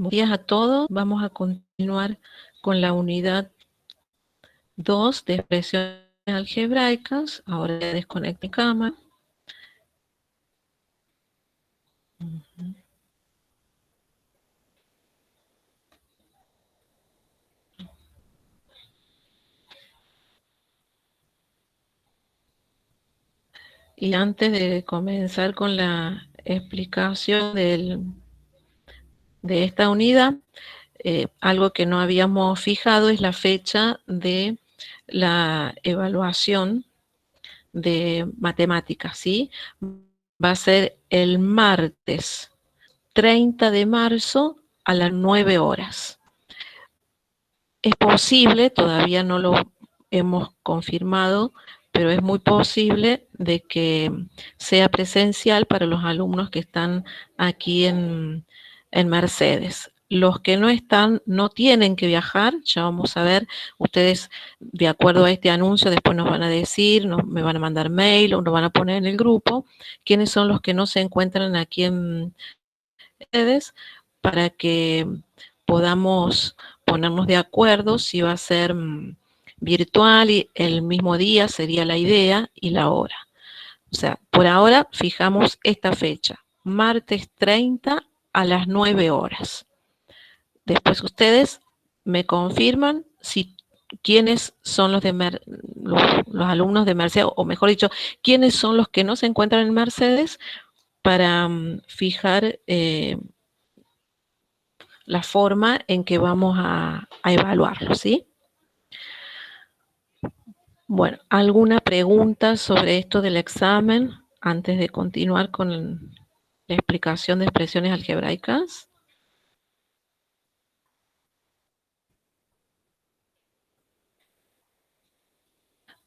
Buenos días a todos. Vamos a continuar con la unidad 2 de expresiones algebraicas. Ahora desconecto mi cámara. Y antes de comenzar con la explicación de esta unidad, algo que no habíamos fijado es la fecha de la evaluación de matemáticas, ¿sí? Va a ser el martes 30 de marzo a las 9 horas. Es posible, todavía no lo hemos confirmado, pero es muy posible de que sea presencial para los alumnos que están aquí en Mercedes. Los que no están no tienen que viajar, ya vamos a ver, ustedes de acuerdo a este anuncio después nos van a decir, me van a mandar mail o nos van a poner en el grupo quiénes son los que no se encuentran aquí en Mercedes para que podamos ponernos de acuerdo si va a ser virtual y el mismo día sería la idea y la hora. O sea, por ahora fijamos esta fecha, martes 30 a las 9 horas. Después ustedes me confirman si quiénes son los alumnos de Mercedes, o mejor dicho, quiénes son los que no se encuentran en Mercedes para fijar la forma en que vamos a evaluarlo, ¿sí? Bueno, ¿alguna pregunta sobre esto del examen antes de continuar con la explicación de expresiones algebraicas?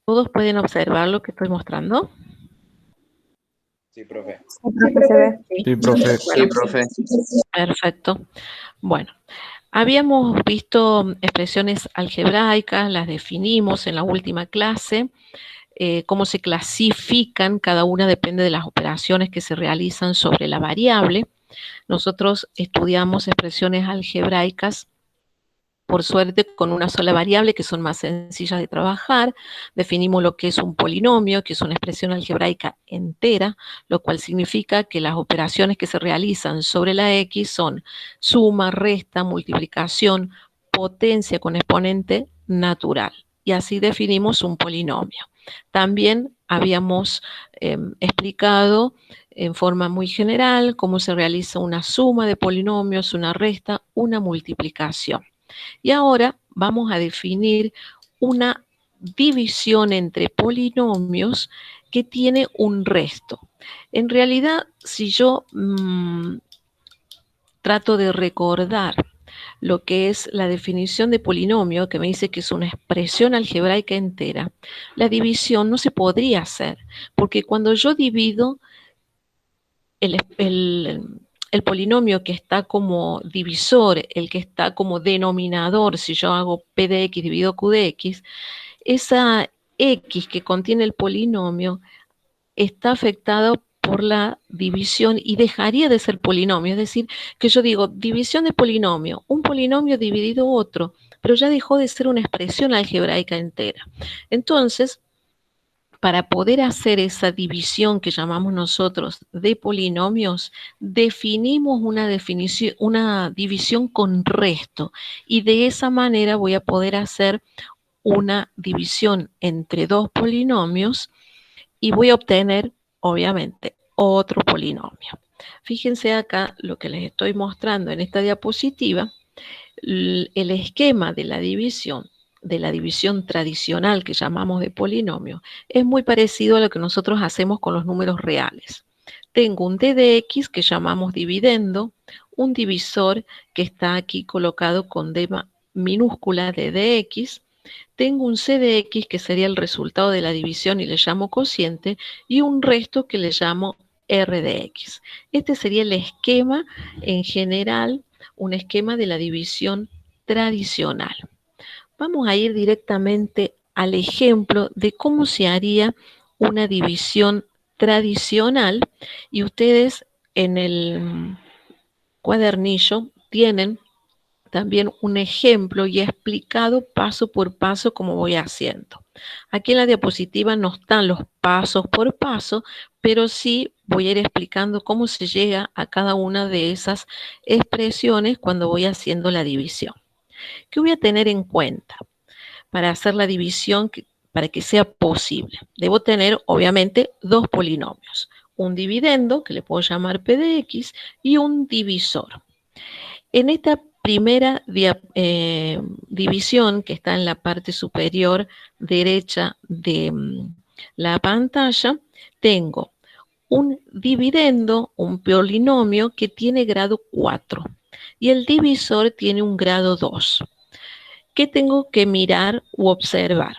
¿Todos pueden observar lo que estoy mostrando? Sí, profe. Sí, profe. Sí, profe. Perfecto. Bueno, habíamos visto expresiones algebraicas, las definimos en la última clase. Cómo se clasifican, cada una depende de las operaciones que se realizan sobre la variable. Nosotros estudiamos expresiones algebraicas, por suerte, con una sola variable, que son más sencillas de trabajar. Definimos lo que es un polinomio, que es una expresión algebraica entera, lo cual significa que las operaciones que se realizan sobre la X son suma, resta, multiplicación, potencia con exponente natural. Y así definimos un polinomio. También habíamos explicado en forma muy general cómo se realiza una suma de polinomios, una resta, una multiplicación. Y ahora vamos a definir una división entre polinomios que tiene un resto. En realidad, si yo trato de recordar lo que es la definición de polinomio, que me dice que es una expresión algebraica entera, la división no se podría hacer, porque cuando yo divido el polinomio que está como divisor, el que está como denominador, si yo hago P de X dividido Q de X, esa X que contiene el polinomio está afectada por la división y dejaría de ser polinomio. Es decir, que yo digo división de polinomio, un polinomio dividido otro, pero ya dejó de ser una expresión algebraica entera. Entonces, para poder hacer esa división que llamamos nosotros de polinomios, definimos una división con resto, y de esa manera voy a poder hacer una división entre dos polinomios y voy a obtener, obviamente, otro polinomio. Fíjense acá lo que les estoy mostrando en esta diapositiva, el esquema de la división tradicional que llamamos de polinomio, es muy parecido a lo que nosotros hacemos con los números reales. Tengo un d de x que llamamos dividendo, un divisor que está aquí colocado con d minúscula de dx, tengo un c de x que sería el resultado de la división y le llamo cociente, y un resto que le llamo r de x. Este sería el esquema en general, un esquema de la división tradicional. Vamos a ir directamente al ejemplo de cómo se haría una división tradicional, y ustedes en el cuadernillo tienen también un ejemplo y explicado paso por paso cómo voy haciendo. Aquí en la diapositiva no están los pasos por paso, pero sí voy a ir explicando cómo se llega a cada una de esas expresiones cuando voy haciendo la división. ¿Qué voy a tener en cuenta para hacer la división para que sea posible? Debo tener, obviamente, dos polinomios. Un dividendo, que le puedo llamar p de x, y un divisor. En esta primera división, que está en la parte superior derecha de la pantalla, tengo un dividendo, un polinomio que tiene grado 4 y el divisor tiene un grado 2. ¿Qué tengo que mirar u observar?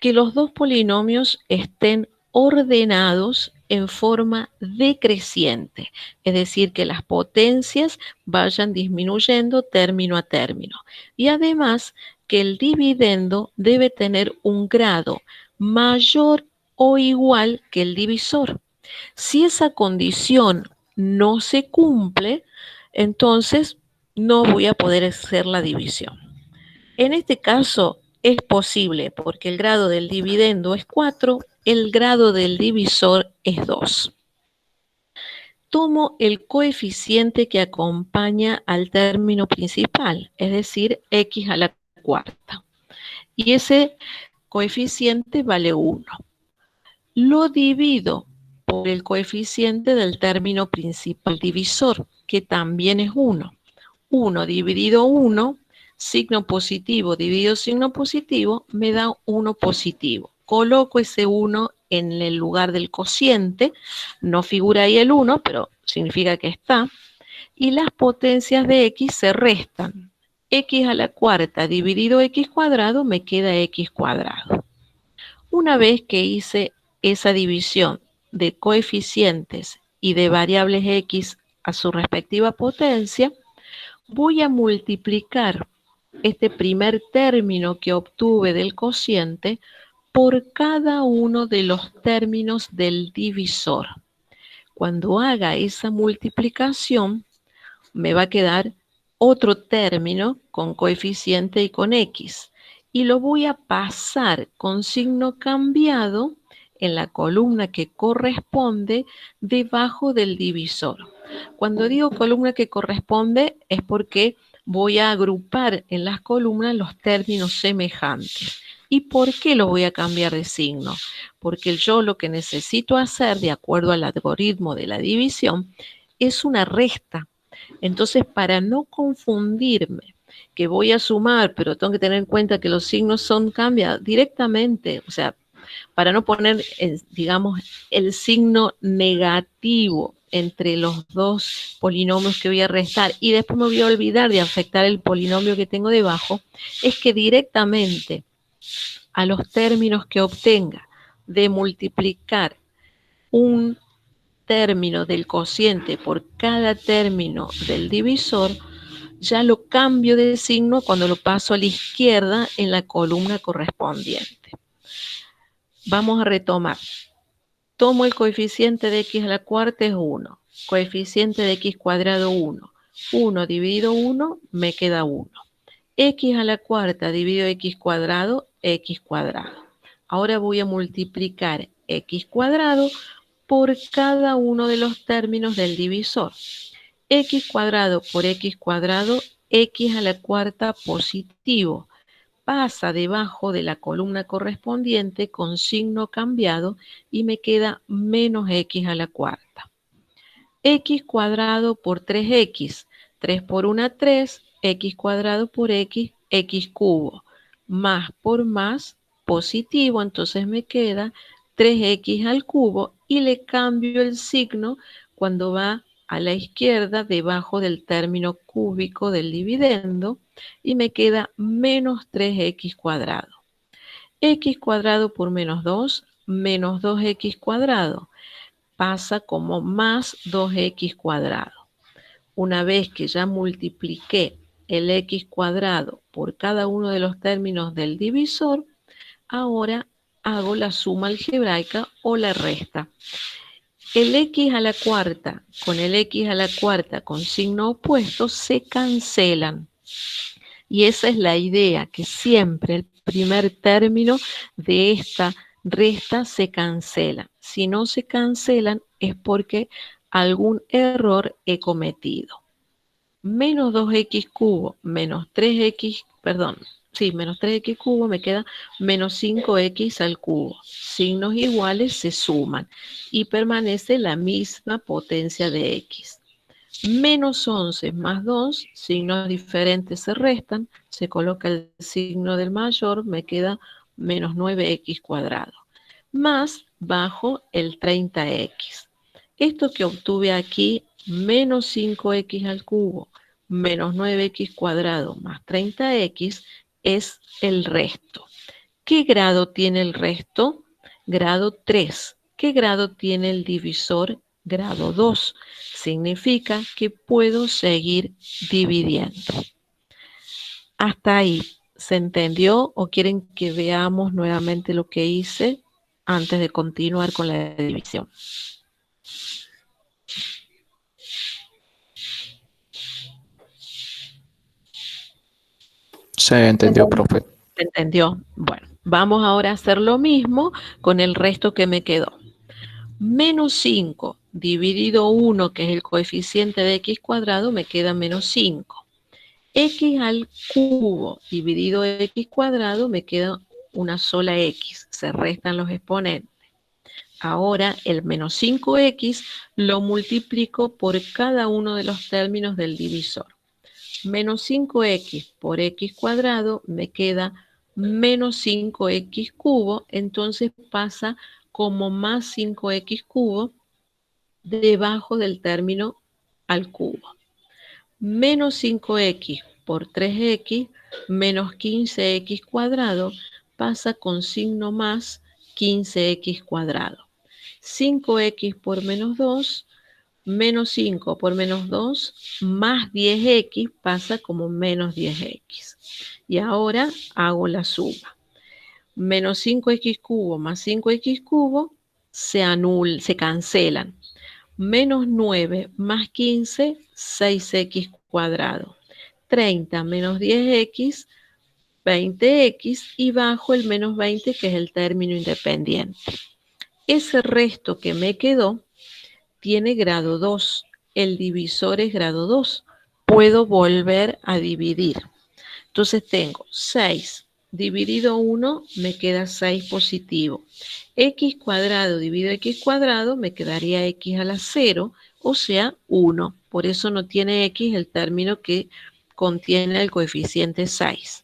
Que los dos polinomios estén ordenados en forma decreciente, es decir, que las potencias vayan disminuyendo término a término. Y además que el dividendo debe tener un grado mayor o igual que el divisor. Si esa condición no se cumple, entonces no voy a poder hacer la división. En este caso es posible porque el grado del dividendo es 4, el grado del divisor es 2. Tomo el coeficiente que acompaña al término principal, es decir, x a la cuarta. Y ese coeficiente vale 1. Lo divido por el coeficiente del término principal divisor, que también es 1. 1 dividido 1, signo positivo dividido signo positivo, me da 1 positivo. Coloco ese 1 en el lugar del cociente, no figura ahí el 1, pero significa que está, y las potencias de x se restan. X a la cuarta dividido x cuadrado me queda x cuadrado. Una vez que hice esa división de coeficientes y de variables x a su respectiva potencia, voy a multiplicar este primer término que obtuve del cociente por cada uno de los términos del divisor. Cuando haga esa multiplicación, me va a quedar otro término con coeficiente y con x. Y lo voy a pasar con signo cambiado en la columna que corresponde debajo del divisor. Cuando digo columna que corresponde es porque voy a agrupar en las columnas los términos semejantes. ¿Y por qué lo voy a cambiar de signo? Porque yo lo que necesito hacer, de acuerdo al algoritmo de la división, es una resta. Entonces, para no confundirme, que voy a sumar, pero tengo que tener en cuenta que los signos son cambiados directamente, o sea, para no poner, digamos, el signo negativo entre los dos polinomios que voy a restar y después me voy a olvidar de afectar el polinomio que tengo debajo, es que directamente a los términos que obtenga de multiplicar un término del cociente por cada término del divisor, ya lo cambio de signo cuando lo paso a la izquierda en la columna correspondiente. Vamos a retomar. Tomo el coeficiente de x a la cuarta es 1. Coeficiente de x cuadrado 1. 1 dividido 1 me queda 1. X a la cuarta dividido x cuadrado, x cuadrado. Ahora voy a multiplicar x cuadrado por cada uno de los términos del divisor. X cuadrado por x cuadrado, x a la cuarta positivo. Pasa debajo de la columna correspondiente con signo cambiado y me queda menos x a la cuarta. X cuadrado por 3x. 3 por 1, 3. X cuadrado por x, x cubo. Más por más, positivo, entonces me queda 3x al cubo y le cambio el signo cuando va a la izquierda debajo del término cúbico del dividendo y me queda menos 3x cuadrado. X cuadrado por menos 2, menos 2x cuadrado. Pasa como más 2x cuadrado. Una vez que ya multipliqué el x cuadrado por cada uno de los términos del divisor, ahora hago la suma algebraica o la resta. el x a la cuarta con el x a la cuarta con signo opuesto se cancelan. Y esa es la idea, que siempre el primer término de esta resta se cancela. Si no se cancelan es porque algún error he cometido. Menos 2x cubo menos 3x, perdón, sí, menos 3x cubo me queda menos 5x al cubo. Signos iguales se suman y permanece la misma potencia de x. Menos 11 más 2, signos diferentes se restan, se coloca el signo del mayor, me queda menos 9x cuadrado, más bajo el 30x. Esto que obtuve aquí, menos 5x al cubo, menos 9x cuadrado, más 30x, es el resto. ¿Qué grado tiene el resto? Grado 3. ¿Qué grado tiene el divisor? Grado 2. Significa que puedo seguir dividiendo. Hasta ahí. ¿Se entendió o quieren que veamos nuevamente lo que hice antes de continuar con la división? Se entendió, profe. ¿Se entendió? Bueno, vamos ahora a hacer lo mismo con el resto que me quedó. Menos 5 dividido 1, que es el coeficiente de x cuadrado, me queda menos 5. X al cubo dividido x cuadrado me queda una sola x, se restan los exponentes. Ahora el menos 5x lo multiplico por cada uno de los términos del divisor. Menos 5x por x cuadrado me queda menos 5x cubo, entonces pasa como más 5x cubo debajo del término al cubo. Menos 5x por 3x menos 15x cuadrado pasa con signo más 15x cuadrado. 5x por menos 2, menos 5 por menos 2, más 10x pasa como menos 10x. Y ahora hago la suma. Menos 5x cubo más 5x cubo se cancelan. Menos 9 más 15, 6x cuadrado. 30 menos 10x, 20x, y bajo el menos 20, que es el término independiente. Ese resto que me quedó tiene grado 2. El divisor es grado 2. Puedo volver a dividir. Entonces tengo 6 dividido 1, me queda 6 positivo. X cuadrado dividido x cuadrado me quedaría x a la 0, o sea 1. Por eso no tiene x el término que contiene el coeficiente 6.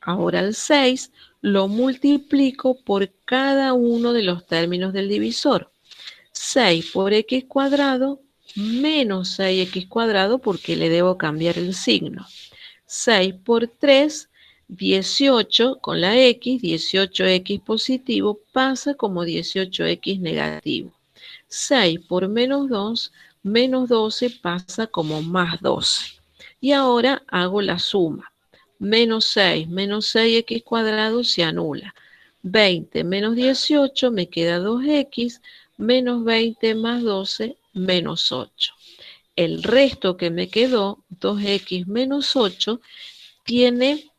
Ahora el 6 lo multiplico por cada uno de los términos del divisor. 6 por x cuadrado menos 6x cuadrado, porque le debo cambiar el signo. 6 por 3, 18 con la x, 18x positivo pasa como 18x negativo. 6 por menos 2, menos 12 pasa como más 12. Y ahora hago la suma. Menos 6 menos 6x cuadrado se anula. 20 menos 18 me queda 2x, menos 20 más 12, menos 8. El resto que me quedó, 2x menos 8, tiene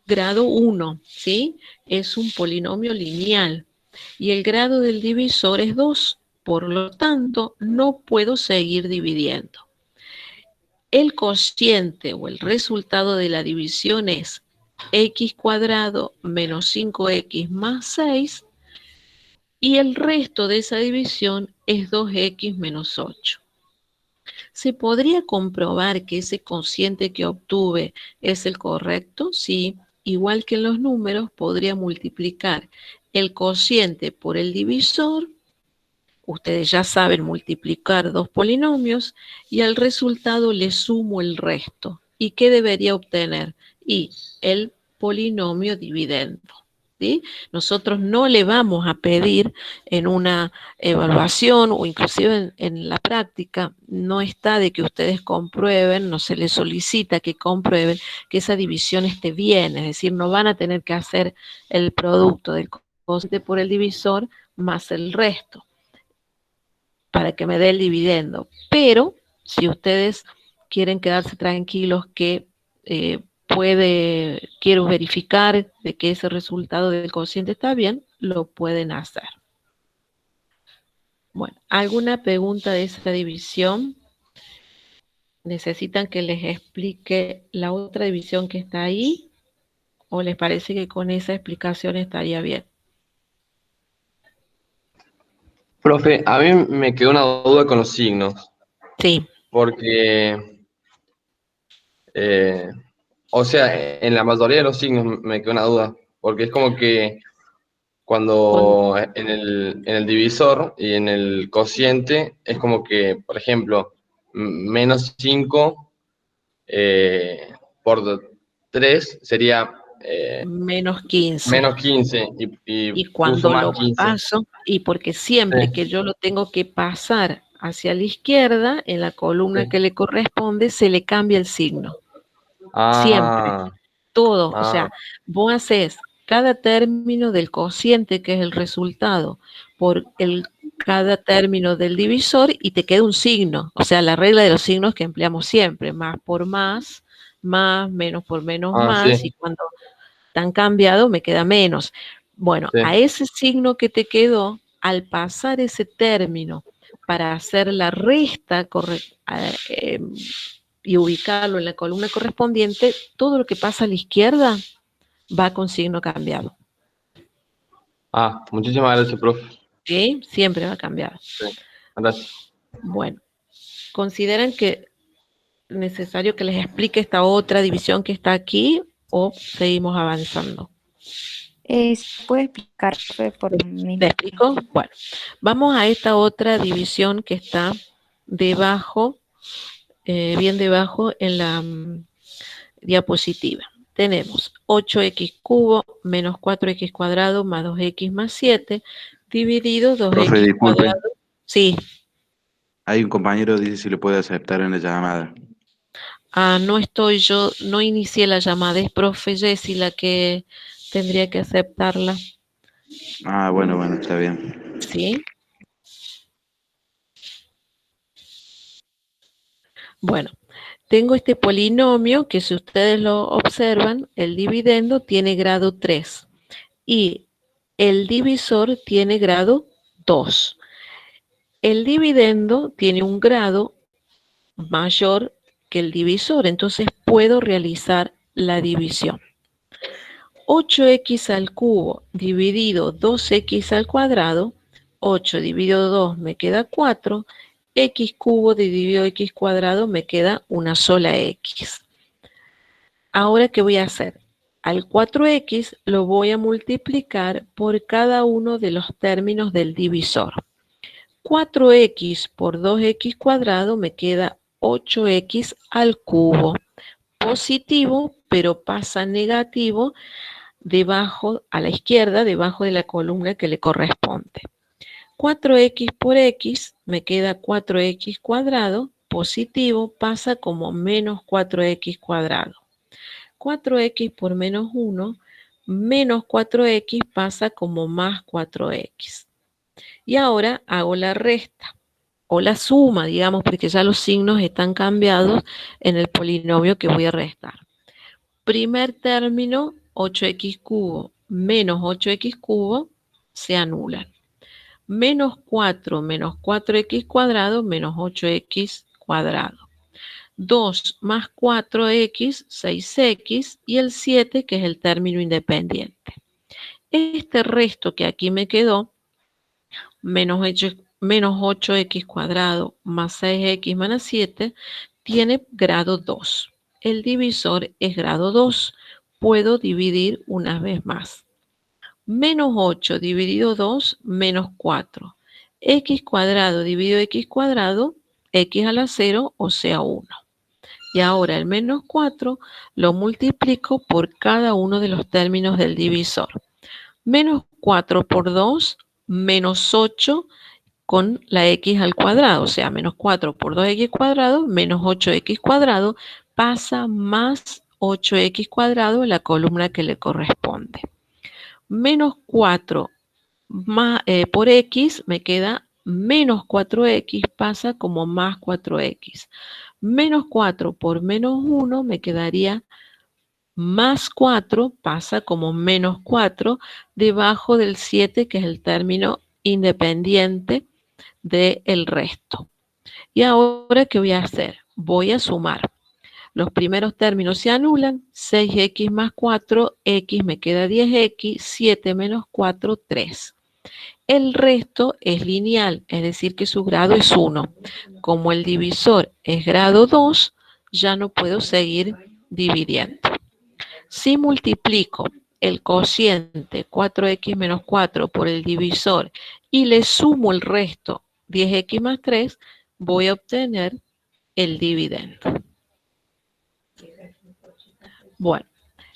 grado 1, ¿sí? Es un polinomio lineal. Y el grado del divisor es 2. Por lo tanto, no puedo seguir dividiendo. El cociente o el resultado de la división es x cuadrado menos 5x más 6, y el resto de esa división es 2x menos 8. ¿Se podría comprobar que ese cociente que obtuve es el correcto? Sí, igual que en los números, podría multiplicar el cociente por el divisor. Ustedes ya saben multiplicar dos polinomios y al resultado le sumo el resto. ¿Y qué debería obtener? Y el polinomio dividendo. ¿Sí? Nosotros no le vamos a pedir en una evaluación o inclusive en la práctica, no está de que ustedes comprueben, no se les solicita que comprueben que esa división esté bien, es decir, no van a tener que hacer el producto del cociente por el divisor más el resto. para que me dé el dividendo. Pero si ustedes quieren quedarse tranquilos que quiero verificar de que ese resultado del cociente está bien, lo pueden hacer. Bueno, ¿alguna pregunta de esta división? ¿Necesitan que les explique la otra división que está ahí? ¿O les parece que con esa explicación estaría bien? Profe, a mí me quedó una duda con los signos, Sí. porque, o sea, en la mayoría de los signos me quedó una duda, porque es como que cuando en el divisor y en el cociente es como que, por ejemplo, menos 5 por 3 sería Menos 15. menos 15 Y y puso cuando más lo 15. paso, y porque siempre Sí, que yo lo tengo que pasar hacia la izquierda, en la columna sí. que le corresponde, se le cambia el signo. Siempre. Ah, Todo. O ah, sea, vos haces cada término del cociente, que es el resultado, por cada término del divisor y te queda un signo. O sea, la regla de los signos que empleamos siempre. Más por más, menos por menos, más. Y sí, cuando tan cambiado me queda menos. Bueno, sí. a ese signo que te quedó, al pasar ese término para hacer la resta y ubicarlo en la columna correspondiente, todo lo que pasa a la izquierda va con signo cambiado. Ah, muchísimas gracias, profe. ¿Sí? Siempre va cambiado. Sí, gracias. Bueno, ¿consideran que es necesario que les explique esta otra división que está aquí o seguimos avanzando? ¿Se puede explicar, profe, por mí? ¿Te explico? Bueno, vamos a esta otra división que está debajo, bien debajo en la diapositiva. Tenemos 8x cubo menos 4x cuadrado más 2x más 7 dividido 2x Profe, disculpe, cuadrado. Sí. hay un compañero que dice si le puede aceptar en la llamada. No estoy yo, no inicié la llamada, es profe Jessy la que tendría que aceptarla. Ah, bueno, está bien. ¿Sí? Bueno, tengo este polinomio que si ustedes lo observan, el dividendo tiene grado 3 y el divisor tiene grado 2. El dividendo tiene un grado mayor que el divisor, entonces puedo realizar la división. 8x al cubo dividido 2x al cuadrado, 8 dividido 2 me queda 4, x cubo dividido x cuadrado me queda una sola x. Ahora, ¿qué voy a hacer? Al 4x lo voy a multiplicar por cada uno de los términos del divisor. 4x por 2x cuadrado me queda 8x al cubo. Positivo, pero pasa negativo debajo, a la izquierda, debajo de la columna que le corresponde. 4x por x me queda 4x cuadrado, positivo, pasa como menos 4x cuadrado. 4x por menos 1, menos 4x pasa como más 4x. Y ahora hago la resta, o la suma, digamos, porque ya los signos están cambiados en el polinomio que voy a restar. Primer término, 8x cubo menos 8x cubo, se anulan. Menos 4 menos 4x cuadrado menos 8x cuadrado. 2 más 4x, 6x, y el 7, que es el término independiente. Este resto que aquí me quedó, menos 8x cuadrado más 6x menos 7, tiene grado 2. El divisor es grado 2. Puedo dividir una vez más. Menos 8 dividido 2, menos 4. X cuadrado dividido x cuadrado, x a la 0, o sea 1. Y ahora el menos 4 lo multiplico por cada uno de los términos del divisor. Menos 4 por 2, menos 8 con la x al cuadrado, o sea, menos 4 por 2x cuadrado, menos 8x cuadrado, pasa más 8x cuadrado en la columna que le corresponde. Menos 4 por x me queda menos 4x pasa como más 4x. Menos 4 por menos 1 me quedaría más 4 pasa como menos 4 debajo del 7, que es el término independiente del resto. Y ahora, ¿qué voy a hacer? Voy a sumar. Los primeros términos se anulan. 6x más 4, x me queda 10x, 7 menos 4, 3. El resto es lineal, es decir, que su grado es 1. Como el divisor es grado 2, ya no puedo seguir dividiendo. Si multiplico el cociente 4x menos 4 por el divisor y le sumo el resto 10x más 3, voy a obtener el dividendo. Bueno,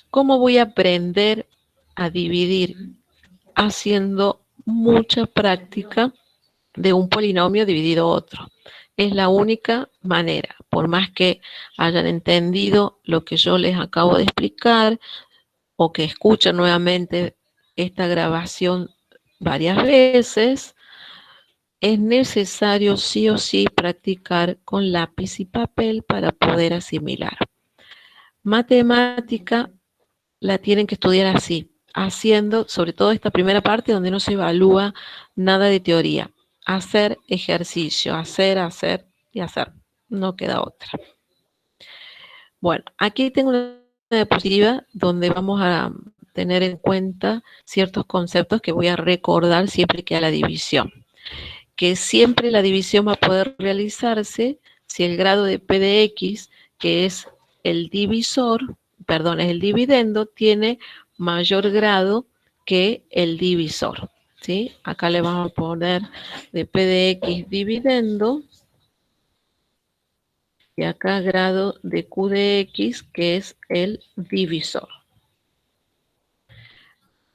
¿cómo voy a aprender a dividir? Haciendo mucha práctica de un polinomio dividido otro. Es la única manera, por más que hayan entendido lo que yo les acabo de explicar o que escuchen nuevamente esta grabación varias veces, es necesario sí o sí practicar con lápiz y papel para poder asimilar. Matemática la tienen que estudiar así, haciendo sobre todo esta primera parte donde no se evalúa nada de teoría. Hacer ejercicio, hacer y hacer. No queda otra. Bueno, aquí tengo una diapositiva donde vamos a tener en cuenta ciertos conceptos que voy a recordar siempre que a la división. Que siempre la división va a poder realizarse si el grado de P de X, que es el divisor, perdón, es el dividendo, tiene mayor grado que el divisor, ¿sí? Acá le vamos a poner de P de X dividendo y acá grado de Q de X, que es el divisor.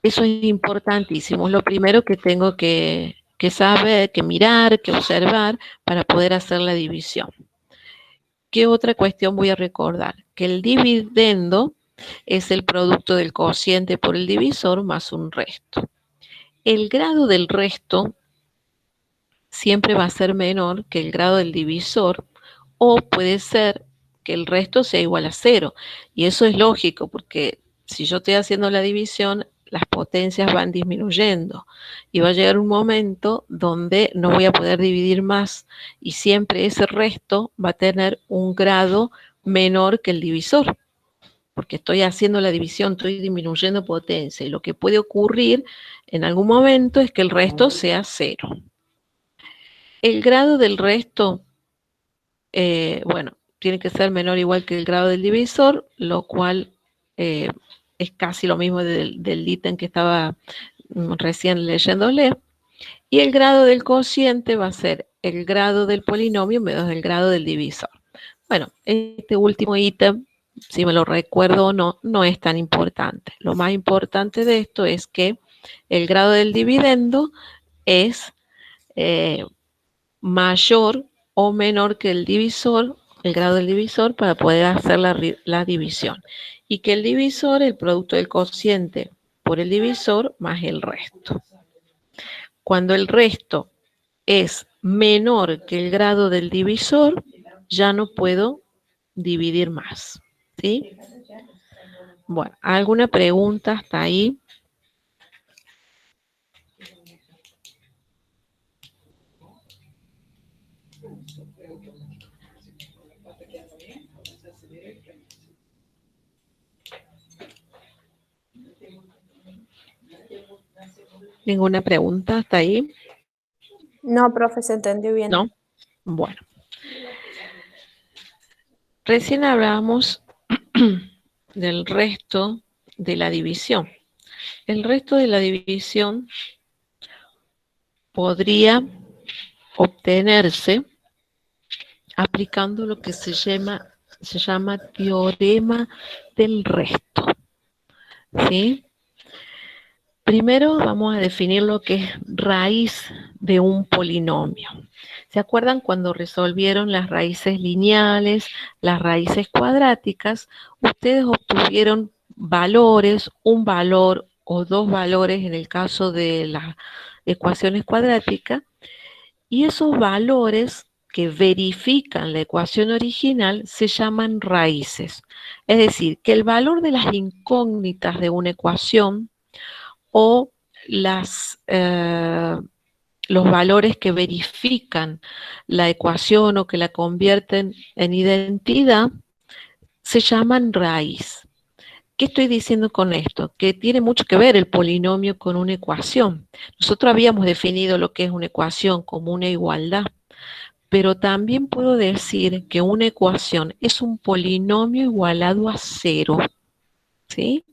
Eso es importantísimo, es lo primero que tengo que saber, que mirar, que observar para poder hacer la división. ¿Qué otra cuestión voy a recordar? Que el dividendo es el producto del cociente por el divisor más un resto. El grado del resto siempre va a ser menor que el grado del divisor, o puede ser que el resto sea igual a 0. Y eso es lógico, porque si yo estoy haciendo la división, las potencias van disminuyendo. Y va a llegar un momento donde no voy a poder dividir más. Y siempre ese resto va a tener un grado menor que el divisor. Porque estoy haciendo la división, estoy disminuyendo potencia. Y lo que puede ocurrir en algún momento es que el resto sea 0. El grado del resto, bueno, tiene que ser menor o igual que el grado del divisor, lo cual es casi lo mismo del ítem que estaba recién leyéndole. Y el grado del cociente va a ser el grado del polinomio menos el grado del divisor. Bueno, este último ítem, si me lo recuerdo o no, no es tan importante. Lo más importante de esto es que el grado del dividendo es mayor o menor que el divisor, el grado del divisor, para poder hacer la división. Y que el divisor, el producto del cociente por el divisor más el resto. Cuando el resto es menor que el grado del divisor, ya no puedo dividir más, ¿sí? Bueno, ¿alguna pregunta hasta ahí? ¿Ninguna pregunta hasta ahí? No, profe, se entendió bien. ¿No? Bueno. Recién hablábamos del resto de la división. El resto de la división podría obtenerse aplicando lo que se llama teorema del resto, ¿sí? Primero vamos a definir lo que es raíz de un polinomio. ¿Se acuerdan cuando resolvieron las raíces lineales, las raíces cuadráticas? Ustedes obtuvieron valores, un valor o dos valores en el caso de las ecuaciones cuadráticas, Y esos valores que verifican la ecuación original se llaman raíces. Es decir, que el valor de las incógnitas de una ecuación o los valores que verifican la ecuación o que la convierten en identidad se llaman raíz. ¿Qué estoy diciendo con esto? Que tiene mucho que ver el polinomio con una ecuación. Nosotros habíamos definido lo que es una ecuación como una igualdad, pero también puedo decir que una ecuación es un polinomio igualado a 0, ¿sí?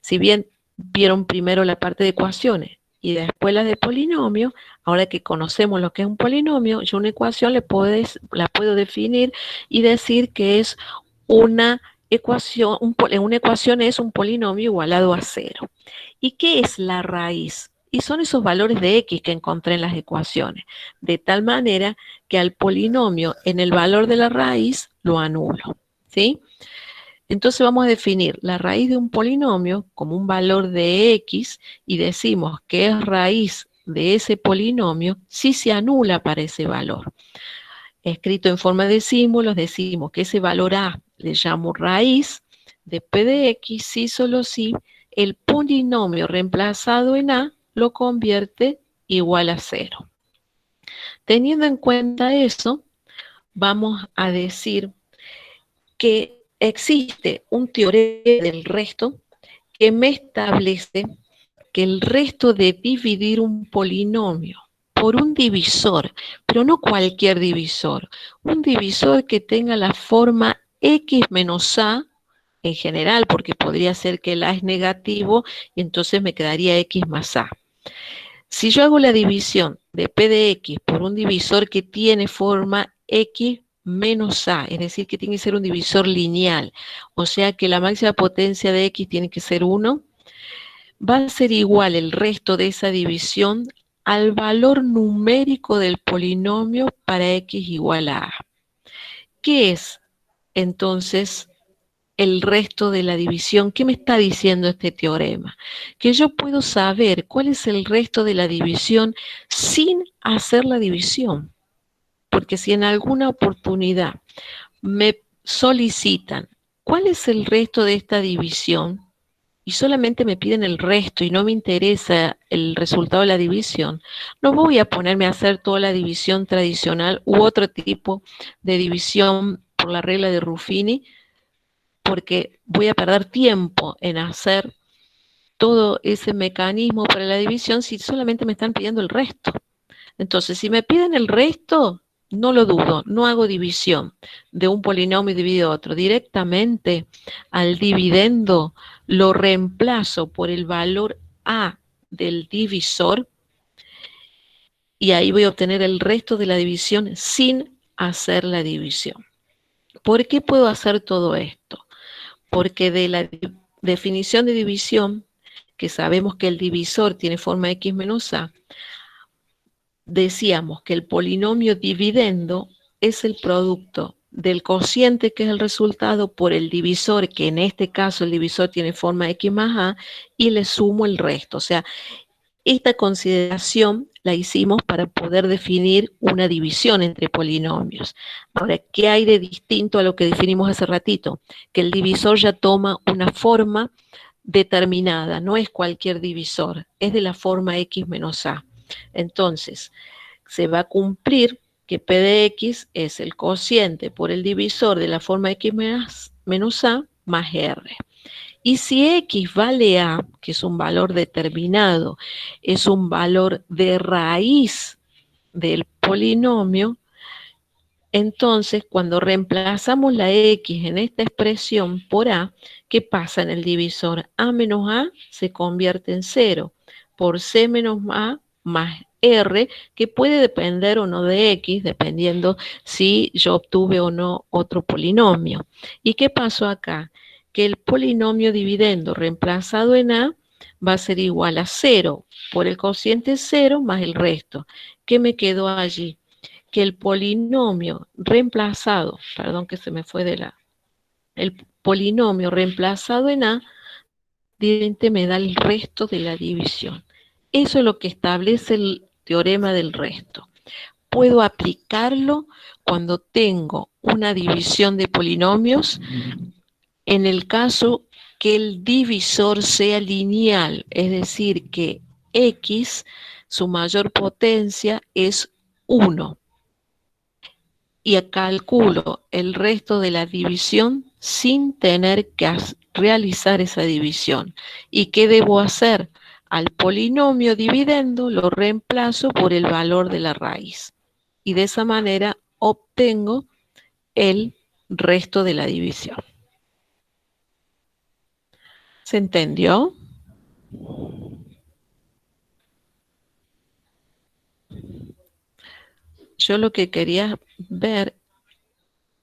Si bien vieron primero la parte de ecuaciones y después la de polinomio, ahora que conocemos lo que es un polinomio, yo una ecuación la puedo definir y decir que es una ecuación, una ecuación es un polinomio igualado a 0. ¿Y qué es la raíz? Y son esos valores de x que encontré en las ecuaciones, de tal manera que al polinomio en el valor de la raíz lo anulo, ¿sí? Entonces vamos a definir la raíz de un polinomio como un valor de x y decimos que es raíz de ese polinomio si se anula para ese valor. Escrito en forma de símbolos, decimos que ese valor a le llamo raíz de p de x si solo si el polinomio reemplazado en a lo convierte igual a 0. Teniendo en cuenta eso, vamos a decir que existe un teorema del resto que me establece que el resto de dividir un polinomio por un divisor, pero no cualquier divisor, un divisor que tenga la forma x menos a en general, porque podría ser que el a es negativo y entonces me quedaría x más a. Si yo hago la división de p de x por un divisor que tiene forma x menos a, es decir, que tiene que ser un divisor lineal, o sea que la máxima potencia de x tiene que ser 1, va a ser igual el resto de esa división al valor numérico del polinomio para x igual a a. ¿Qué es entonces el resto de la división? ¿Qué me está diciendo este teorema? Que yo puedo saber cuál es el resto de la división sin hacer la división. Porque si en alguna oportunidad me solicitan cuál es el resto de esta división y solamente me piden el resto y no me interesa el resultado de la división, no voy a ponerme a hacer toda la división tradicional u otro tipo de división por la regla de Ruffini, porque voy a perder tiempo en hacer todo ese mecanismo para la división si solamente me están pidiendo el resto. Entonces, si me piden el resto, no lo dudo, no hago división de un polinomio dividido a otro. Directamente al dividendo lo reemplazo por el valor a del divisor y ahí voy a obtener el resto de la división sin hacer la división. ¿Por qué puedo hacer todo esto? Porque de la definición de división, que sabemos que el divisor tiene forma x menos a, decíamos que el polinomio dividendo es el producto del cociente, que es el resultado, por el divisor, que en este caso el divisor tiene forma x más a, y le sumo el resto. O sea, esta consideración la hicimos para poder definir una división entre polinomios. Ahora, ¿qué hay de distinto a lo que definimos hace ratito? Que el divisor ya toma una forma determinada, no es cualquier divisor, es de la forma x menos a. Entonces, se va a cumplir que p de x es el cociente por el divisor de la forma x menos a más r. Y si x vale a, que es un valor determinado, es un valor de raíz del polinomio, entonces cuando reemplazamos la x en esta expresión por a, ¿qué pasa en el divisor? A menos a se convierte en 0 por c menos a más r, que puede depender o no de x, dependiendo si yo obtuve o no otro polinomio. ¿Y qué pasó acá? Que el polinomio dividendo reemplazado en a va a ser igual a 0 por el cociente 0 más el resto. ¿Qué me quedó allí? Que el polinomio reemplazado, perdón que se me fue de el polinomio reemplazado en a, directamente me da el resto de la división. Eso es lo que establece el teorema del resto. puedo aplicarlo cuando tengo una división de polinomios en el caso que el divisor sea lineal, es decir, que x, su mayor potencia es 1. Y calculo el resto de la división sin tener que realizar esa división. ¿Y qué debo hacer? Al polinomio dividendo lo reemplazo por el valor de la raíz. Y de esa manera obtengo el resto de la división. ¿Se entendió? Yo lo que quería ver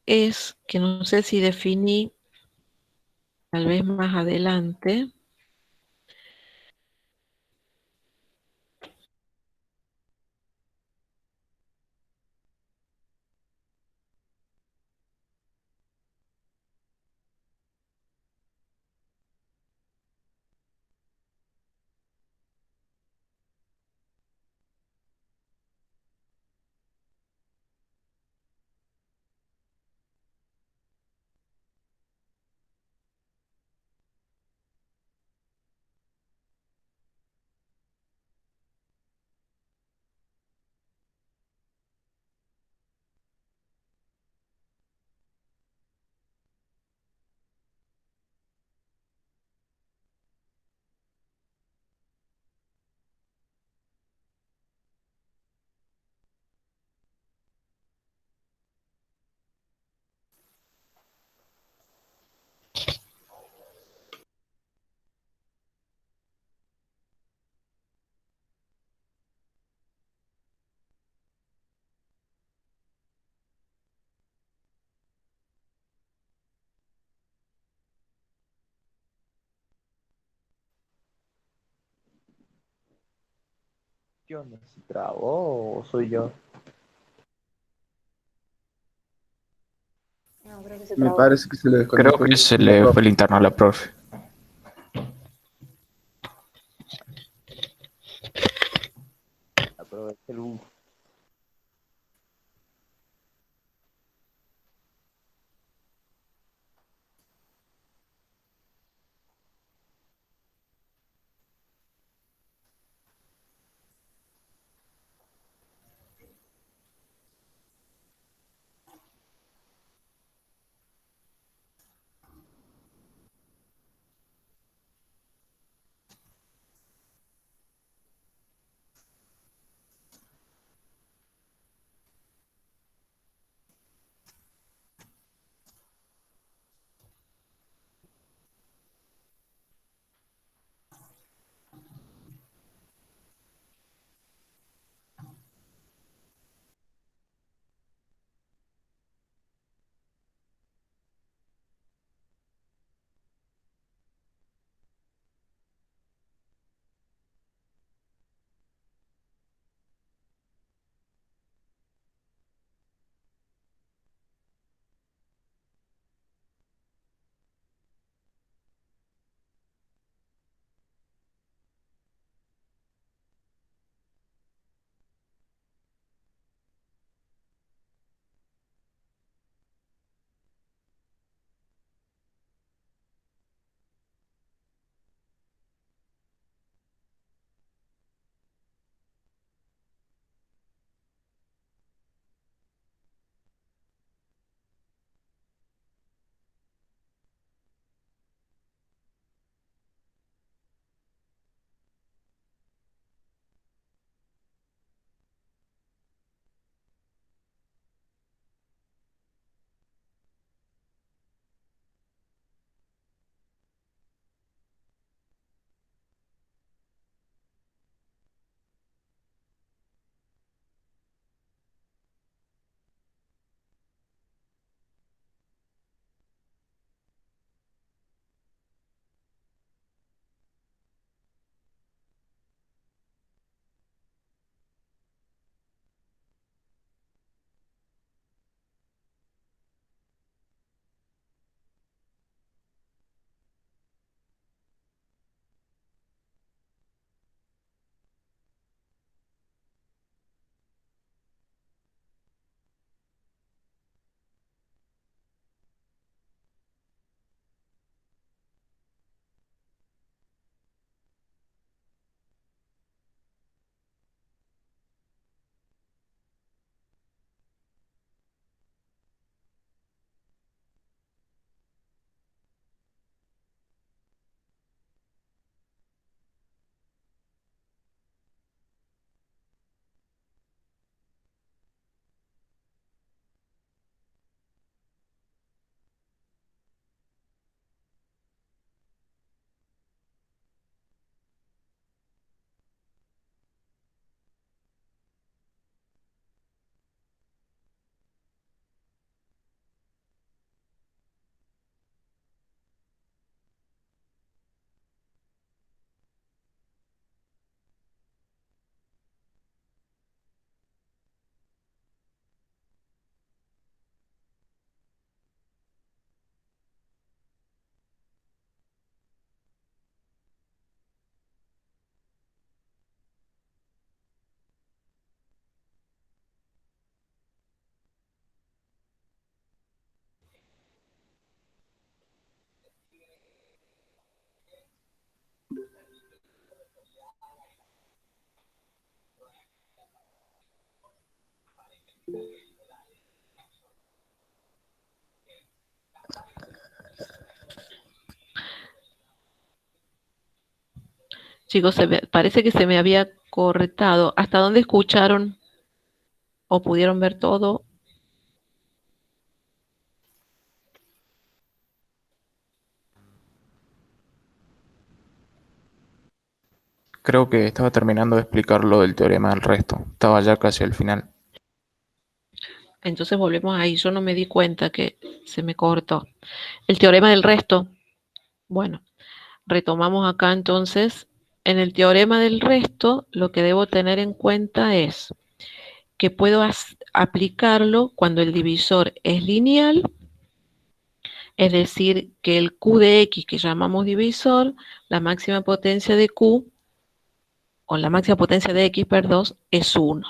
es que no sé si definí tal vez más adelante. ¿Qué onda? ¿Se trabó o soy yo? Me parece que se le Creo desconectó que se la le fue profe. el interno a la profe. Aproveché el bus. Chicos, parece que se me había cortado. ¿Hasta dónde escucharon o pudieron ver todo? Creo que estaba terminando de explicar lo del teorema del resto. Estaba ya casi al final. Entonces volvemos ahí. Yo no me di cuenta que se me cortó. El teorema del resto. Bueno, retomamos acá entonces. En el teorema del resto, lo que debo tener en cuenta es que puedo aplicarlo cuando el divisor es lineal, es decir, que el Q de X que llamamos divisor, la máxima potencia de Q, o la máxima potencia de X, perdón, es 1.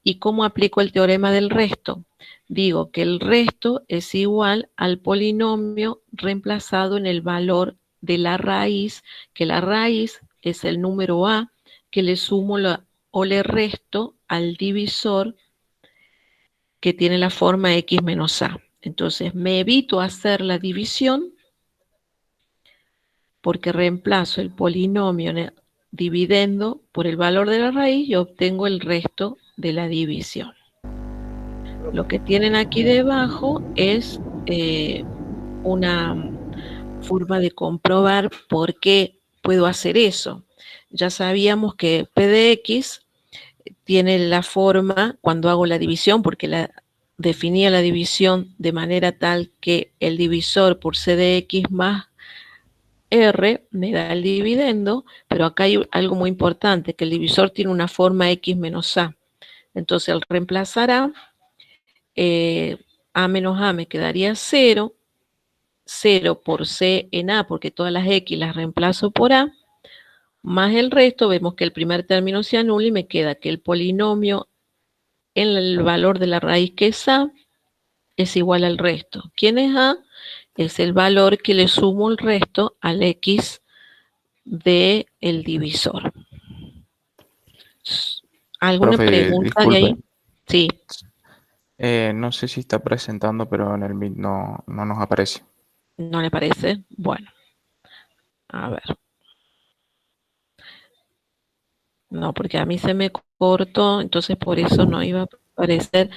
¿Y cómo aplico el teorema del resto? Digo que el resto es igual al polinomio reemplazado en el valor de la raíz, que la raíz es el número A, que le sumo o le resto al divisor que tiene la forma X menos A. Entonces me evito hacer la división porque reemplazo el polinomio dividendo por el valor de la raíz y obtengo el resto de la división. Lo que tienen aquí debajo es una forma de comprobar por qué puedo hacer eso. Ya sabíamos que P de X tiene la forma cuando hago la división, porque definía la división de manera tal que el divisor por C de X más R me da el dividendo, pero acá hay algo muy importante, que el divisor tiene una forma X menos A. Entonces al reemplazar A menos A me quedaría 0, 0 por C en A, porque todas las X las reemplazo por A, más el resto, vemos que el primer término se anula y me queda que el polinomio en el valor de la raíz que es A es igual al resto. ¿Quién es A? Es el valor que le sumo el resto al X del divisor. ¿Alguna Profe, pregunta de ahí? Sí. No sé si está presentando, pero en el Meet no nos aparece. ¿No le parece? Bueno. A ver. No, porque a mí se me cortó, entonces por eso no iba a aparecer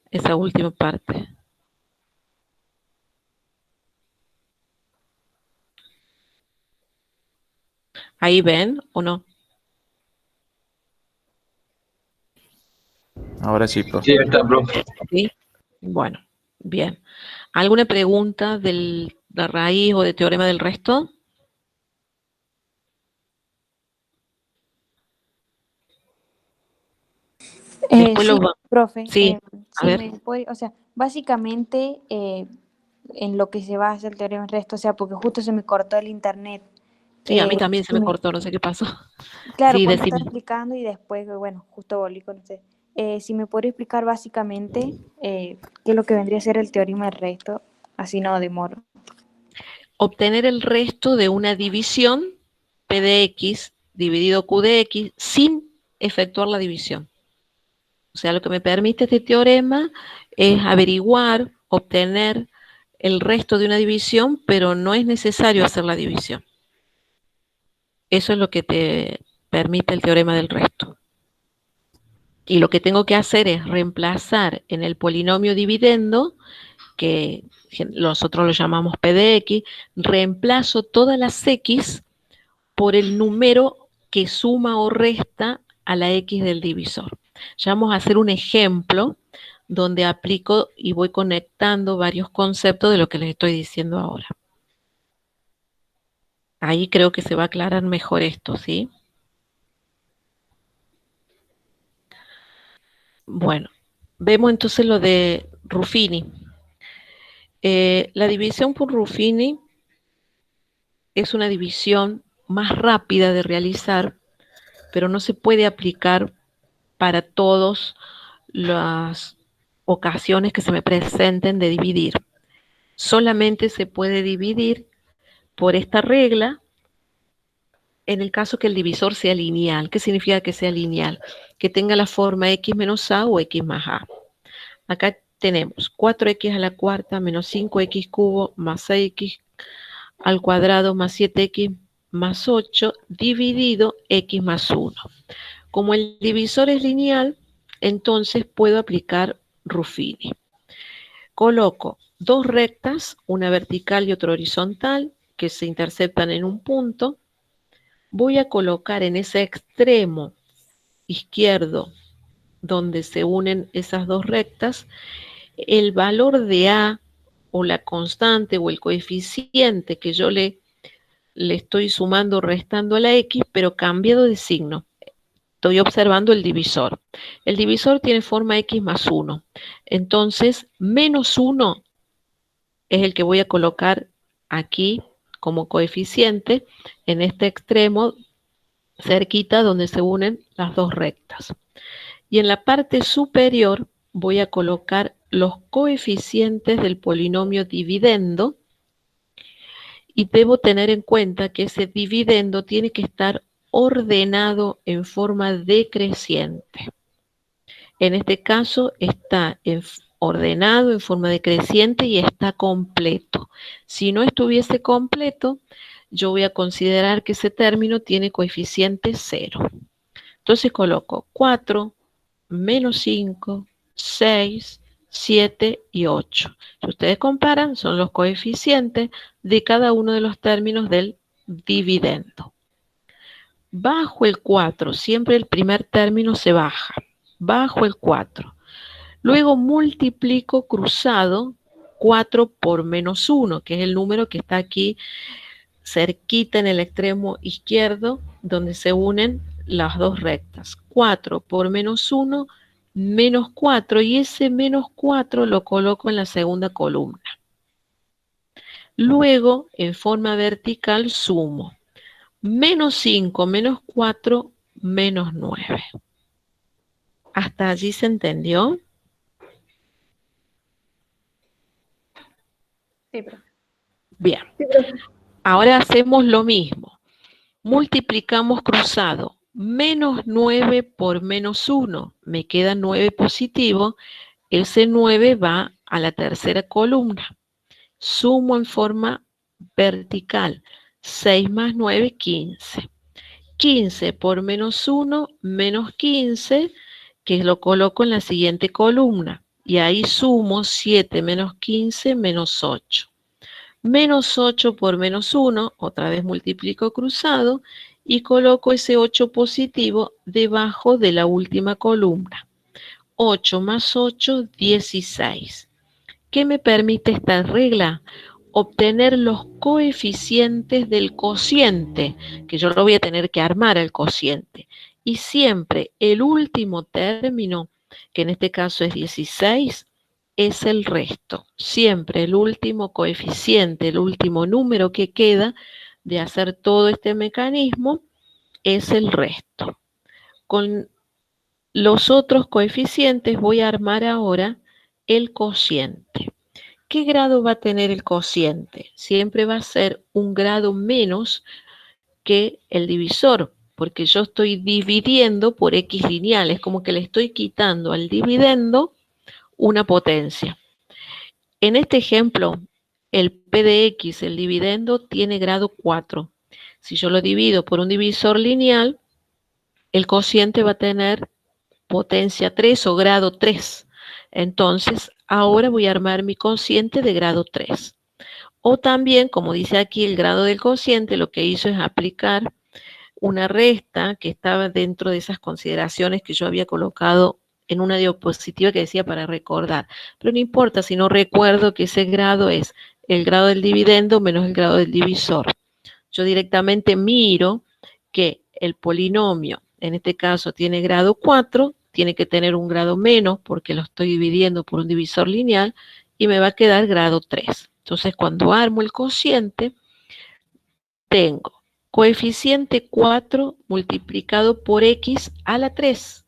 esa última parte. ¿Ahí ven o no? Ahora sí, profe. Sí, está, profe. Sí. Bueno, bien. ¿Alguna pregunta de la raíz o de teorema del resto? Después Sí, lo va. profe, Sí, a sí ver. me puede, o sea, básicamente en lo que se basa el teorema del resto, o sea, porque justo se me cortó el internet. Sí, a mí también se si me me- cortó, no sé qué pasó. claro, Sí, pues estaba decime. explicando y después, bueno, justo volví con usted. Si me puede explicar básicamente qué es lo que vendría a ser el teorema del resto, así no demoro. Obtener el resto de una división, P de X dividido Q de X, sin efectuar la división. O sea, lo que me permite este teorema es averiguar, obtener el resto de una división, pero no es necesario hacer la división. Eso es lo que te permite el teorema del resto. Y lo que tengo que hacer es reemplazar en el polinomio dividendo, que nosotros lo llamamos P de X, reemplazo todas las X por el número que suma o resta a la X del divisor. Ya vamos a hacer un ejemplo donde aplico y voy conectando varios conceptos de lo que les estoy diciendo ahora. Ahí creo que se va a aclarar mejor esto, ¿sí? Bueno, vemos entonces lo de Ruffini. La división por Ruffini es una división más rápida de realizar, pero no se puede aplicar para todas las ocasiones que se me presenten de dividir. Solamente se puede dividir por esta regla en el caso que el divisor sea lineal. ¿Qué significa que sea lineal? Que tenga la forma x menos a o x más a. Acá tenemos 4x a la cuarta menos 5x cubo más 6x al cuadrado más 7x más 8 dividido x más 1. Como el divisor es lineal, entonces puedo aplicar Ruffini. Coloco dos rectas, una vertical y otra horizontal, que se interceptan en un punto. Voy a colocar en ese extremo izquierdo, donde se unen esas dos rectas, el valor de A, o la constante, o el coeficiente que yo le estoy sumando o restando a la X, pero cambiado de signo. Estoy observando el divisor. El divisor tiene forma X más 1. Entonces, menos 1 es el que voy a colocar aquí como coeficiente en este extremo cerquita donde se unen las dos rectas. Y en la parte superior voy a colocar los coeficientes del polinomio dividendo, y debo tener en cuenta que ese dividendo tiene que estar ordenado en forma decreciente. En este caso está ordenado en forma decreciente y está completo. Si no estuviese completo, yo voy a considerar que ese término tiene coeficiente 0. Entonces coloco 4, menos 5, 6, 7 y 8. Si ustedes comparan, son los coeficientes de cada uno de los términos del dividendo. Bajo el 4, siempre el primer término se baja. Bajo el 4. Luego multiplico cruzado 4 por menos 1, que es el número que está aquí cerquita en el extremo izquierdo, donde se unen las dos rectas. 4 por menos 1, menos 4, y ese menos 4 lo coloco en la segunda columna. Luego, en forma vertical, sumo. Menos 5, menos 4, menos 9. ¿Hasta allí se entendió? Sí, profe. Bien. Sí, profe. Ahora hacemos lo mismo. Multiplicamos cruzado. Menos 9 por menos 1. Me queda 9 positivo. Ese 9 va a la tercera columna. Sumo en forma vertical. 6 más 9, 15. 15 por menos 1, menos 15, que lo coloco en la siguiente columna. Y ahí sumo 7 menos 15, menos 8. Menos 8 por menos 1, otra vez multiplico cruzado, y coloco ese 8 positivo debajo de la última columna. 8 más 8, 16. ¿Qué me permite esta regla? Obtener los coeficientes del cociente, que yo lo voy a tener que armar al cociente. Y siempre el último término, que en este caso es 16, es el resto. Siempre el último coeficiente, el último número que queda de hacer todo este mecanismo es el resto. Con los otros coeficientes voy a armar ahora el cociente. ¿Qué grado va a tener el cociente? Siempre va a ser un grado menos que el divisor, porque yo estoy dividiendo por x lineal, es como que le estoy quitando al dividendo una potencia. En este ejemplo, el p de x, el dividendo, tiene grado 4. Si yo lo divido por un divisor lineal, el cociente va a tener potencia 3 o grado 3. Entonces, ahora voy a armar mi cociente de grado 3. O también, como dice aquí, el grado del cociente, lo que hizo es aplicar una resta que estaba dentro de esas consideraciones que yo había colocado en una diapositiva que decía para recordar. Pero no importa si no recuerdo que ese grado es el grado del dividendo menos el grado del divisor. Yo directamente miro que el polinomio, en este caso, tiene grado 4, tiene que tener un grado menos porque lo estoy dividiendo por un divisor lineal, y me va a quedar grado 3. Entonces, cuando armo el cociente, tengo coeficiente 4 multiplicado por x a la 3.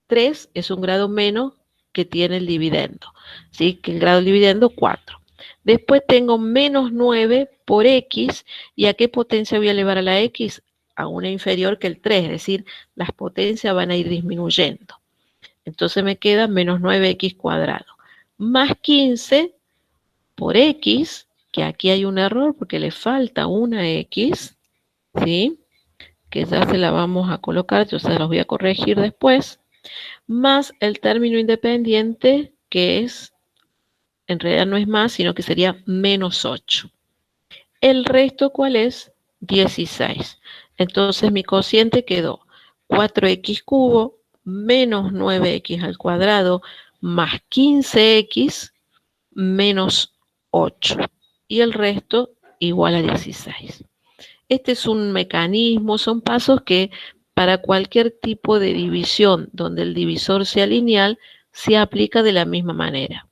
3 es un grado menos que tiene el dividendo, ¿sí? Que el grado del dividendo 4. Después tengo menos 9 por x, ¿y a qué potencia voy a elevar a la x? A una inferior que el 3, es decir, las potencias van a ir disminuyendo. Entonces me queda menos 9x cuadrado. Más 15 por x, que aquí hay un error porque le falta una x, ¿sí? Que ya se la vamos a colocar, yo se los voy a corregir después, más el término independiente, que es, en realidad no es más, sino que sería menos 8. El resto, ¿cuál es? 16. Entonces mi cociente quedó 4x cubo menos 9x al cuadrado más 15x menos 8. Y el resto igual a 16. Este es un mecanismo, son pasos que para cualquier tipo de división donde el divisor sea lineal, se aplica de la misma manera.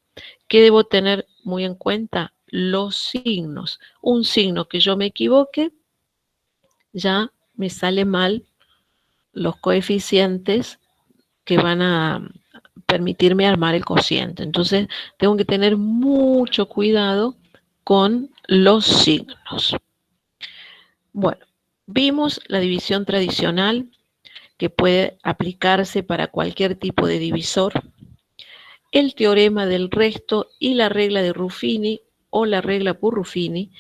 ¿Qué debo tener muy en cuenta? Los signos. Un signo que yo me equivoque, ya me sale mal los coeficientes que van a permitirme armar el cociente. Entonces, tengo que tener mucho cuidado con los signos. Bueno, vimos la división tradicional que puede aplicarse para cualquier tipo de divisor, el teorema del resto y la regla de Ruffini o la regla por Ruffini,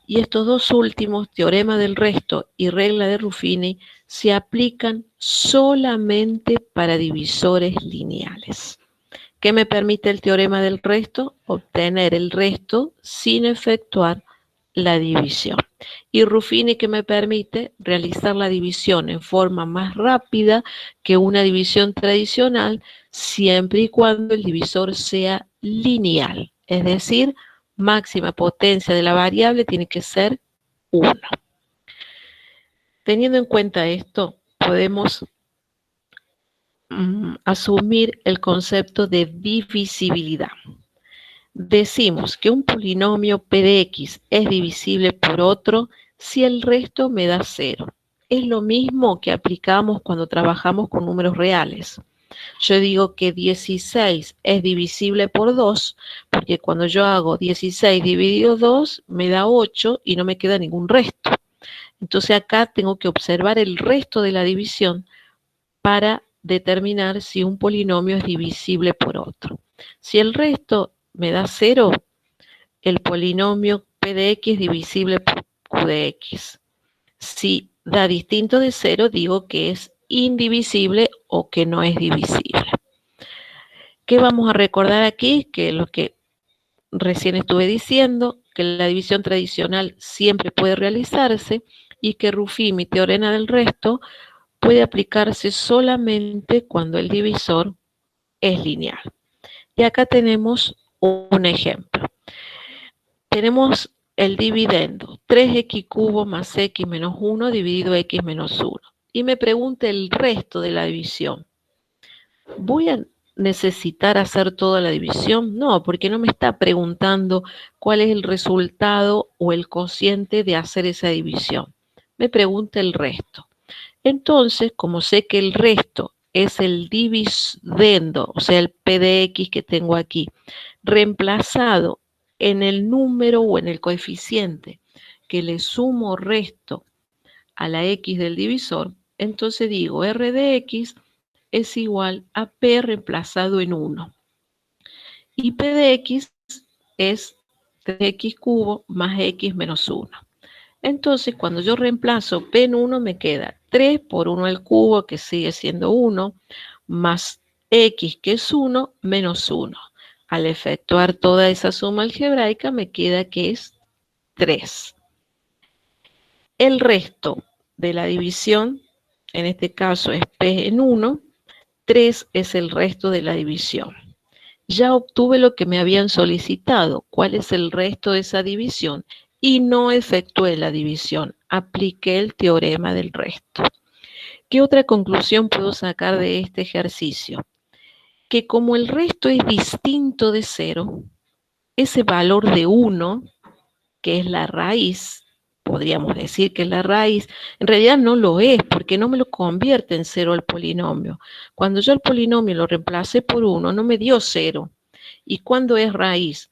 y estos dos últimos, teorema del resto y regla de Ruffini, se aplican solamente para divisores lineales. ¿Qué me permite el teorema del resto? Obtener el resto sin efectuar la división. Y Ruffini, que me permite realizar la división en forma más rápida que una división tradicional, siempre y cuando el divisor sea lineal, es decir, máxima potencia de la variable tiene que ser 1. Teniendo en cuenta esto, podemos asumir el concepto de divisibilidad. Decimos que un polinomio P de X es divisible por otro si el resto me da 0. Es lo mismo que aplicamos cuando trabajamos con números reales. Yo digo que 16 es divisible por 2, porque cuando yo hago 16 dividido 2, me da 8 y no me queda ningún resto. Entonces acá tengo que observar el resto de la división para determinar si un polinomio es divisible por otro. Si el resto me da 0, el polinomio P de X es divisible por Q de X. Si da distinto de 0, digo que es indivisible o que no es divisible. ¿Qué vamos a recordar aquí? Que lo que recién estuve diciendo, que la división tradicional siempre puede realizarse y que Ruffini, teorema del resto, puede aplicarse solamente cuando el divisor es lineal. Y acá tenemos un ejemplo. Tenemos el dividendo, 3x cubo más x menos 1 dividido x menos 1. Y me pregunta el resto de la división. ¿Voy a necesitar hacer toda la división? No, porque no me está preguntando cuál es el resultado o el cociente de hacer esa división. Me pregunta el resto. Entonces, como sé que el resto es el dividendo, o sea, el P de X que tengo aquí, reemplazado en el número o en el coeficiente que le sumo o resto a la X del divisor, entonces digo R de X es igual a P reemplazado en 1. Y P de X es 3x cubo más x menos 1. Entonces, cuando yo reemplazo P en 1, me queda 3 por 1 al cubo, que sigue siendo 1, más x, que es 1, menos 1. Al efectuar toda esa suma algebraica, me queda que es 3. El resto de la división, en este caso es P en 1, 3 es el resto de la división. Ya obtuve lo que me habían solicitado, cuál es el resto de esa división, y no efectué la división, apliqué el teorema del resto. ¿Qué otra conclusión puedo sacar de este ejercicio? Que como el resto es distinto de 0, ese valor de 1, que es la raíz, podríamos decir que es la raíz, en realidad no lo es, porque no me lo convierte en 0 el polinomio. Cuando yo el polinomio lo reemplacé por 1, no me dio 0. ¿Y cuándo es raíz?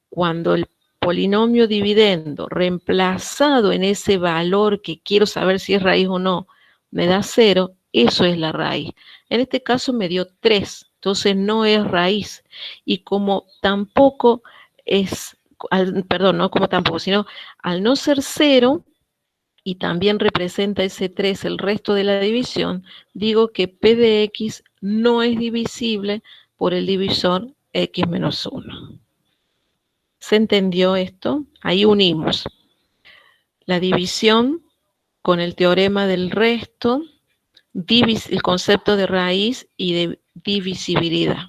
Cuando el polinomio dividendo reemplazado en ese valor que quiero saber si es raíz o no, me da 0, eso es la raíz. En este caso me dio 3, entonces no es raíz. Y como tampoco es, perdón, no como tampoco, sino al no ser 0, y también representa ese 3 el resto de la división, digo que P de X no es divisible por el divisor X menos 1. ¿Se entendió esto? Ahí unimos la división con el teorema del resto, el concepto de raíz y de divisibilidad.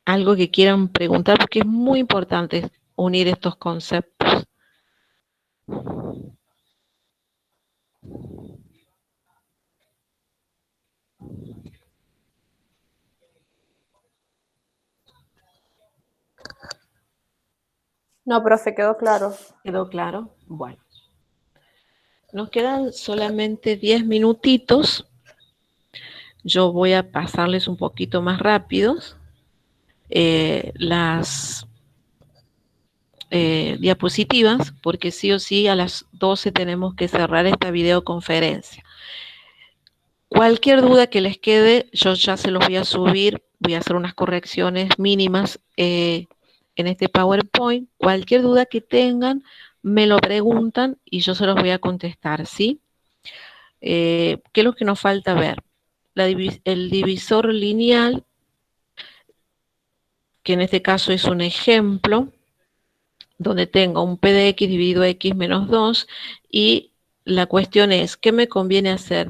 Algo que quieran preguntar, porque es muy importante unir estos conceptos. No, profe, quedó claro. ¿Quedó claro? Bueno. Nos quedan solamente 10 minutitos. Yo voy a pasarles un poquito más rápidos las diapositivas, porque sí o sí a las 12 tenemos que cerrar esta videoconferencia. Cualquier duda que les quede, yo ya se los voy a subir, voy a hacer unas correcciones mínimas en este PowerPoint. Cualquier duda que tengan, me lo preguntan y yo se los voy a contestar, ¿sí? ¿Qué es lo que nos falta ver? El divisor lineal, que en este caso es un ejemplo, donde tengo un P de X dividido X menos 2, y la cuestión es, ¿qué me conviene hacer?